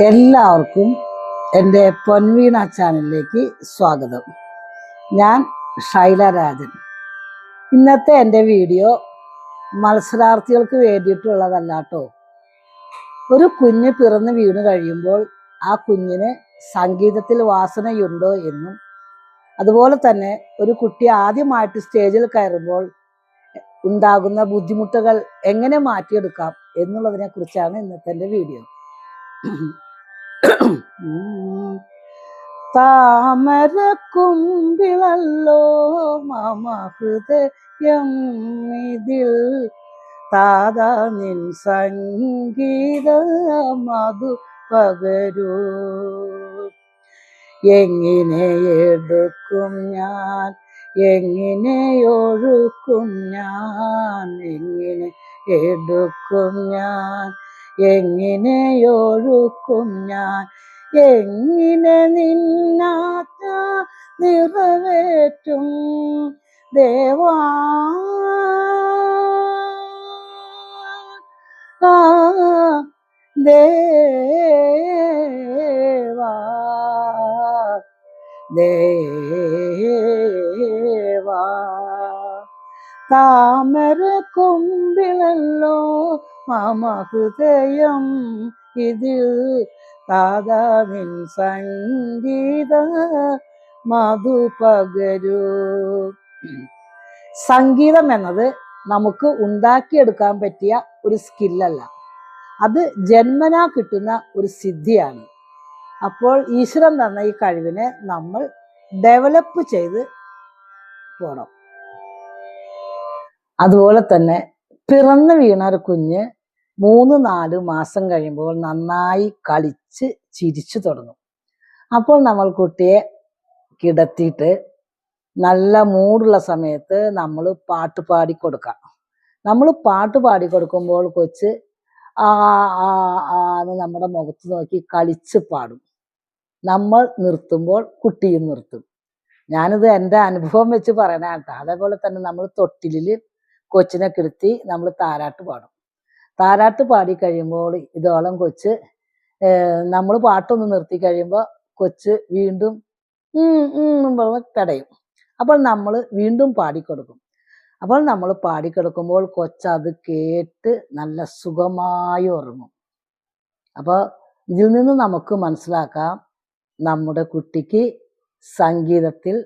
എല്ലാവർക്കും എൻ്റെ പൊൻവീണ ചാനലിലേക്ക് സ്വാഗതം. ഞാൻ ഷൈല രാജൻ. ഇന്നത്തെ എൻ്റെ വീഡിയോ മത്സരാർത്ഥികൾക്ക് വേണ്ടിയിട്ടുള്ളതല്ല കേട്ടോ. ഒരു കുഞ്ഞ് പിറന്ന് വീണ് കഴിയുമ്പോൾ ആ കുഞ്ഞിന് സംഗീതത്തിൽ വാസനയുണ്ടോ എന്നും, അതുപോലെ തന്നെ ഒരു കുട്ടി ആദ്യമായിട്ട് സ്റ്റേജിൽ കയറുമ്പോൾ ഉണ്ടാകുന്ന ബുദ്ധിമുട്ടുകൾ എങ്ങനെ മാറ്റിയെടുക്കാം എന്നുള്ളതിനെ കുറിച്ചാണ് ഇന്നത്തെ എൻ്റെ വീഡിയോ. താമരക്കുമ്പിളല്ലോ മമ ഹൃദയം ഇതിൽ താതാ നിൻ സംഗീത മധു പകരൂ. എങ്ങനെ എടുക്കും ഞാൻ, എങ്ങനെ ഒഴുക്കും ഞാൻ, എങ്ങനെ എടുക്കും ഞാൻ, എങ്ങനെ ഒഴുക്കും ഞാൻ, എങ്ങനെ നിന്നാറ്റ നിറവേറ്റും ദേവാ. ദേവാ ദേവാ താമര കൊമ്പിളല്ലോ മമ ഹൃദയം ഇതിൽ താതാ നിൻ സംഗീത മധു പകരൂ. സംഗീതം എന്നത് നമുക്ക് ഉണ്ടാക്കിയെടുക്കാൻ പറ്റിയ ഒരു സ്കില്ലല്ല, അത് ജന്മനാ കിട്ടുന്ന ഒരു സിദ്ധിയാണ്. അപ്പോൾ ഈശ്വരൻ തന്ന ഈ കഴിവിനെ നമ്മൾ ഡെവലപ്പ് ചെയ്ത് പോകണം. അതുപോലെ തന്നെ പിറന്നു വീണ ഒരു കുഞ്ഞ് 3-4 മാസം കഴിയുമ്പോൾ നന്നായി കളിച്ച് ചിരിച്ചു തുടങ്ങും. അപ്പോൾ നമ്മൾ കുട്ടിയെ കിടത്തിയിട്ട് നല്ല മൂടുള്ള സമയത്ത് നമ്മൾ പാട്ട് പാടിക്കൊടുക്കാം. നമ്മൾ പാട്ട് പാടിക്കൊടുക്കുമ്പോൾ കൊച്ച് എന്ന് നമ്മുടെ മുഖത്ത് നോക്കി കളിച്ച് പാടും. നമ്മൾ നിർത്തുമ്പോൾ കുട്ടിയും നിർത്തും. ഞാനിത് എൻ്റെ അനുഭവം വെച്ച് പറയണ കേട്ടോ. അതേപോലെ തന്നെ നമ്മൾ തൊട്ടിലിൽ കൊച്ചിനെ കിടത്തി നമ്മൾ താരാട്ട് പാടും. താരാട്ട് പാടി കഴിയുമ്പോൾ ഇതോളം കൊച്ച് നമ്മൾ പാട്ടൊന്ന് നിർത്തി കഴിയുമ്പോൾ കൊച്ച് വീണ്ടും പറഞ്ഞ് പെടയും. അപ്പോൾ നമ്മൾ വീണ്ടും പാടിക്കൊടുക്കും. അപ്പോൾ നമ്മൾ പാടിക്കൊടുക്കുമ്പോൾ കൊച്ചത് കേട്ട് നല്ല സുഖമായി ഉറങ്ങും. അപ്പോൾ ഇതിൽ നിന്ന് നമുക്ക് മനസ്സിലാക്കാം, നമ്മുടെ കുട്ടിക്ക് സംഗീതത്തിൽ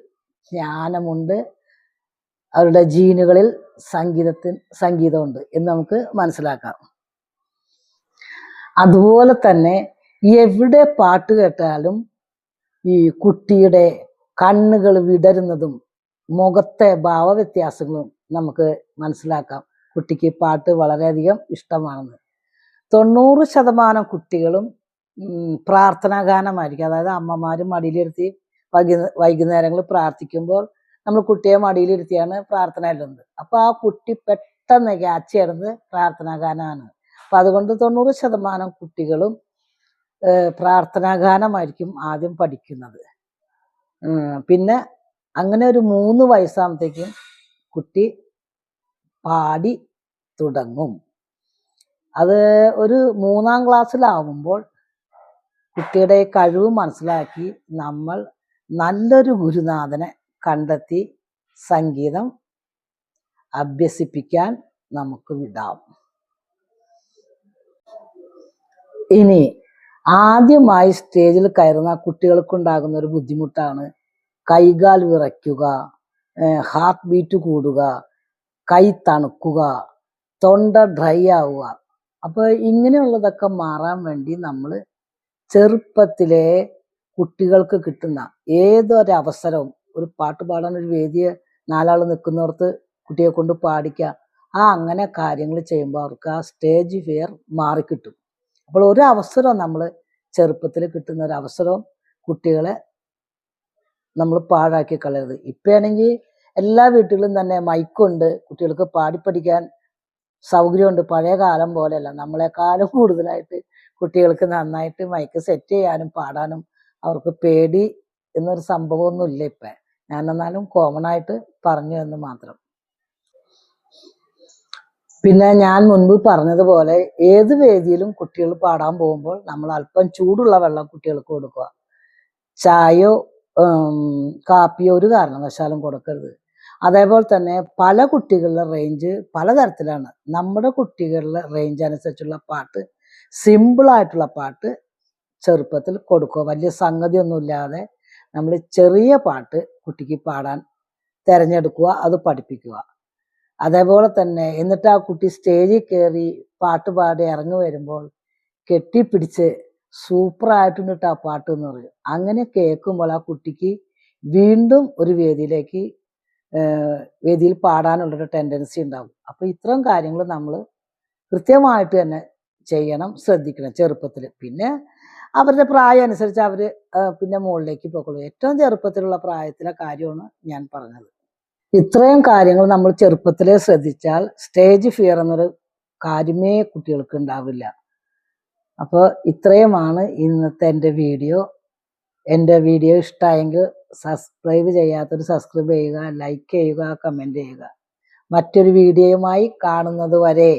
ജ്ഞാനമുണ്ട്, അവരുടെ ജീനുകളിൽ സംഗീതമുണ്ട് എന്ന് നമുക്ക് മനസ്സിലാക്കാം. അതുപോലെ തന്നെ എവിടെ പാട്ട് കേട്ടാലും ഈ കുട്ടിയുടെ കണ്ണുകൾ വിടരുന്നതും മുഖത്തെ ഭാവവ്യത്യാസങ്ങളും നമുക്ക് മനസ്സിലാക്കാം. കുട്ടിക്ക് പാട്ട് വളരെയധികം ഇഷ്ടമാണെന്ന്. 90% കുട്ടികളും പ്രാർത്ഥനാ ഗാനമായിരിക്കും. അതായത് അമ്മമാരും മടിയിലിരുത്തി വൈകുന്നേരങ്ങളിൽ പ്രാർത്ഥിക്കുമ്പോൾ നമ്മൾ കുട്ടിയെ മടിയിലിരുത്തിയാണ് പ്രാർത്ഥന എല്ലുന്നത്. അപ്പൊ ആ കുട്ടി പെട്ടെന്ന് ക്യാച്ച് ചെയ്യുന്നത് പ്രാർത്ഥനാ ഗാനമാണ്. അപ്പൊ അതുകൊണ്ട് 90% കുട്ടികളും പ്രാർത്ഥനാ ഗാനമായിരിക്കും ആദ്യം പഠിക്കുന്നത്. പിന്നെ അങ്ങനെ ഒരു 3 വയസ്സാകുമ്പോഴത്തേക്കും കുട്ടി പാടി തുടങ്ങും. അത് ഒരു 3-ാം ക്ലാസ്സിലാവുമ്പോൾ കുട്ടിയുടെ കഴിവ് മനസ്സിലാക്കി നമ്മൾ നല്ലൊരു ഗുരുനാഥനെ കണ്ടെത്തി സംഗീതം അഭ്യസിപ്പിക്കാൻ നമുക്ക് വിടാം. ഇനി ആദ്യമായി സ്റ്റേജിൽ കയറുന്ന കുട്ടികൾക്കുണ്ടാകുന്ന ഒരു ബുദ്ധിമുട്ടാണ് കൈകാൽ വിറയ്ക്കുക, ഹാർട്ട് ബീറ്റ് കൂടുക, കൈ തണുക്കുക, തൊണ്ട ഡ്രൈ ആവുക. അപ്പോൾ ഇങ്ങനെയുള്ളതൊക്കെ മാറാൻ വേണ്ടി നമ്മൾ ചെറുപ്പത്തിലെ കുട്ടികൾക്ക് കിട്ടുന്ന ഏതൊരവസരവും, ഒരു പാട്ട് പാടാൻ ഒരു വേദിയെ 4 ആൾ നിൽക്കുന്നിടത്ത് കുട്ടിയെ കൊണ്ട് പാടിക്കുക, അങ്ങനെ കാര്യങ്ങൾ ചെയ്യുമ്പോൾ അവർക്ക് ആ സ്റ്റേജ് ഫിയർ മാറിക്കിട്ടും. അപ്പോൾ ഒരു അവസരം നമ്മൾ ചെറുപ്പത്തിൽ കിട്ടുന്ന ഒരു അവസരവും കുട്ടികളെ നമ്മൾ പാഴാക്കി കളയരുത്. ഇപ്പോഴാണെങ്കിൽ എല്ലാ വീട്ടിലും തന്നെ മൈക്കുണ്ട്, കുട്ടികൾക്ക് പാടിപ്പഠിക്കാൻ സൗകര്യമുണ്ട്. പഴയ കാലം പോലെയല്ല, നമ്മളെക്കാളും കൂടുതലായിട്ട് കുട്ടികൾക്ക് നന്നായിട്ട് മൈക്ക് സെറ്റ് ചെയ്യാനും പാടാനും അവർക്ക് പേടി എന്നൊരു സംഭവമൊന്നുമില്ല ഇപ്പം. ഞാനെന്നാലും കോമൺ ആയിട്ട് പറഞ്ഞു എന്ന് മാത്രം. പിന്നെ ഞാൻ മുൻപ് പറഞ്ഞതുപോലെ ഏത് വേദിയിലും കുട്ടികൾ പാടാൻ പോകുമ്പോൾ നമ്മൾ അല്പം ചൂടുള്ള വെള്ളം കുട്ടികൾക്ക് കൊടുക്കുക. ചായയോ കാപ്പിയോ ഒരു കാരണവശാലും കൊടുക്കരുത്. അതേപോലെ തന്നെ പല കുട്ടികളുടെ റേഞ്ച് പലതരത്തിലാണ്. നമ്മുടെ കുട്ടികളുടെ റേഞ്ച് അനുസരിച്ചുള്ള പാട്ട്, സിമ്പിളായിട്ടുള്ള പാട്ട് ചെറുപ്പത്തിൽ കൊടുക്കുക. വലിയ സംഗതിയൊന്നുമില്ലാതെ നമ്മൾ ചെറിയ പാട്ട് കുട്ടിക്ക് പാടാൻ തിരഞ്ഞെടുക്കുക, അത് പഠിപ്പിക്കുക. അതേപോലെ തന്നെ എന്നിട്ട് ആ കുട്ടി സ്റ്റേജിൽ കയറി പാട്ട് പാടി ഇറങ്ങി വരുമ്പോൾ കെട്ടിപ്പിടിച്ച് സൂപ്പറായിട്ടുണ്ട് ആ പാട്ട് എന്ന് പറയും. അങ്ങനെ കേൾക്കുമ്പോൾ ആ കുട്ടിക്ക് വീണ്ടും ഒരു വേദിയിൽ പാടാനുള്ളൊരു ടെൻഡൻസി ഉണ്ടാകും. അപ്പോൾ ഇത്തരം കാര്യങ്ങൾ നമ്മൾ കൃത്യമായിട്ട് തന്നെ ചെയ്യണം, ശ്രദ്ധിക്കണം ചെറുപ്പത്തിൽ. പിന്നെ അവരുടെ പ്രായം അനുസരിച്ച് അവർ പിന്നെ മുകളിലേക്ക് പോയിക്കൊള്ളൂ. ഏറ്റവും ചെറുപ്പത്തിലുള്ള പ്രായത്തിലെ കാര്യമാണ് ഞാൻ പറഞ്ഞത്. ഇത്രയും കാര്യങ്ങൾ നമ്മൾ ചെറുപ്പത്തിലേ ശ്രദ്ധിച്ചാൽ സ്റ്റേജ് ഫിയർ എന്നൊരു കാര്യമേ കുട്ടികൾക്ക് ഉണ്ടാവില്ല. അപ്പോൾ ഇത്രയുമാണ് ഇന്നത്തെ എൻ്റെ വീഡിയോ. എൻ്റെ വീഡിയോ ഇഷ്ടമായെങ്കിൽ സബ്സ്ക്രൈബ് ചെയ്യാത്തവർ സബ്സ്ക്രൈബ് ചെയ്യുക, ലൈക്ക് ചെയ്യുക, കമൻറ്റ് ചെയ്യുക. മറ്റൊരു വീഡിയോയുമായി കാണുന്നത് വരെ